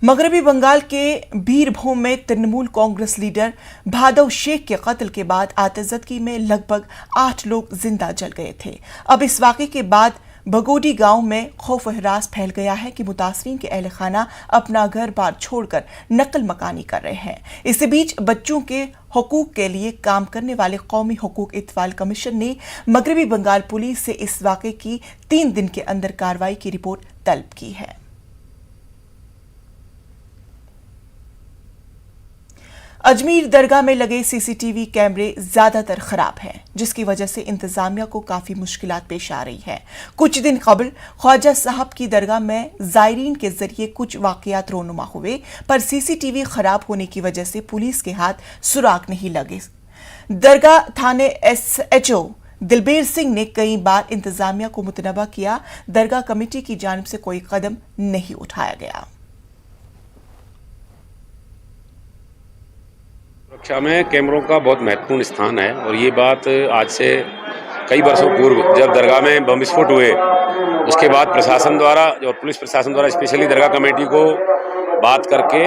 मगरबी बंगाल के बीरभूम में तृणमूल कांग्रेस लीडर भादव शेख के कत्ल के बाद आतिशबाजी में लगभग 8 लोग जिंदा जल गए थे। अब इस वाकये के बाद बगोडी गांव में खौफ हरास फैल गया है कि मुतासरीन के अहल खाना अपना घर बार छोड़कर नकल मकानी कर रहे हैं। इसी बीच बच्चों के हकूक के लिए काम करने वाले कौमी हकूक इत्तफाल कमीशन ने मगरबी बंगाल पुलिस से इस वाकये की 3 दिन के अंदर कार्रवाई की रिपोर्ट तलब की है। अजमेर दरगाह में लगे सीसीटीवी कैमरे ज्यादातर खराब हैं, जिसकी वजह से इंतजामिया को काफी मुश्किलात पेश आ रही है। कुछ दिन कबल ख्वाजा साहब की दरगाह में जायरीन के जरिए कुछ वाकयात रोनुमा हुए, पर सीसीटीवी खराब होने की वजह से पुलिस के हाथ सुराग नहीं लगे। दरगाह थाने SHO दिलबेर सिंह ने कई बार इंतजामिया को मुतनबा किया, दरगाह कमेटी की जानिब से कोई कदम नहीं उठाया गया। सुरक्षा में कैमरों का बहुत महत्वपूर्ण स्थान है और ये बात आज से कई वर्षों पूर्व जब दरगाह में बम विस्फोट हुए उसके बाद प्रशासन द्वारा और पुलिस प्रशासन द्वारा स्पेशली दरगाह कमेटी को बात करके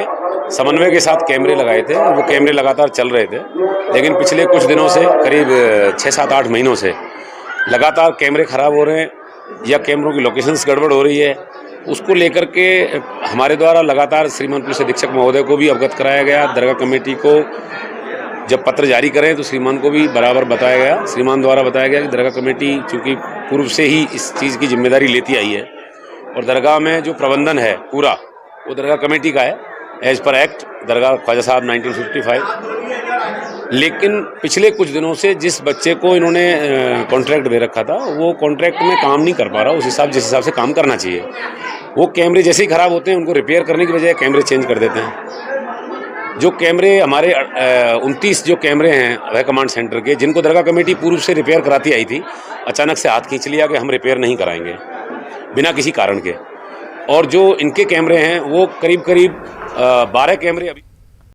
समन्वय के साथ कैमरे लगाए थे और वो कैमरे लगातार चल रहे थे। लेकिन पिछले कुछ दिनों से करीब 6-7-8 महीनों से लगातार कैमरे खराब हो रहे हैं या कैमरों की लोकेशंस गड़बड़ हो रही है। उसको लेकर के हमारे द्वारा लगातार श्रीमान पुलिस अधीक्षक महोदय को भी अवगत कराया गया। दरगाह कमेटी को जब पत्र जारी करें तो श्रीमान को भी बराबर बताया गया। श्रीमान द्वारा बताया गया कि दरगाह कमेटी चूँकि पूर्व से ही इस चीज़ की जिम्मेदारी लेती आई है और दरगाह में जो प्रबंधन है पूरा वो दरगाह कमेटी का है एज पर एक्ट दरगाह ख्वाजा साहब 1955। लेकिन पिछले कुछ दिनों से जिस बच्चे को इन्होंने कॉन्ट्रैक्ट दे रखा था वो कॉन्ट्रैक्ट में काम नहीं कर पा रहा जिस हिसाब से काम करना चाहिए। वो कैमरे जैसे ही खराब होते हैं उनको रिपेयर करने की बजाय कैमरे चेंज कर देते हैं। जो कैमरे हमारे 29 जो कैमरे हैं अभय कमांड सेंटर के, जिनको दरगाह कमेटी पूर्व से रिपेयर कराती आई थी, अचानक से हाथ खींच लिया कि हम रिपेयर नहीं कराएंगे बिना किसी कारण के। और जो इनके कैमरे हैं वो करीब 12 कैमरे अभी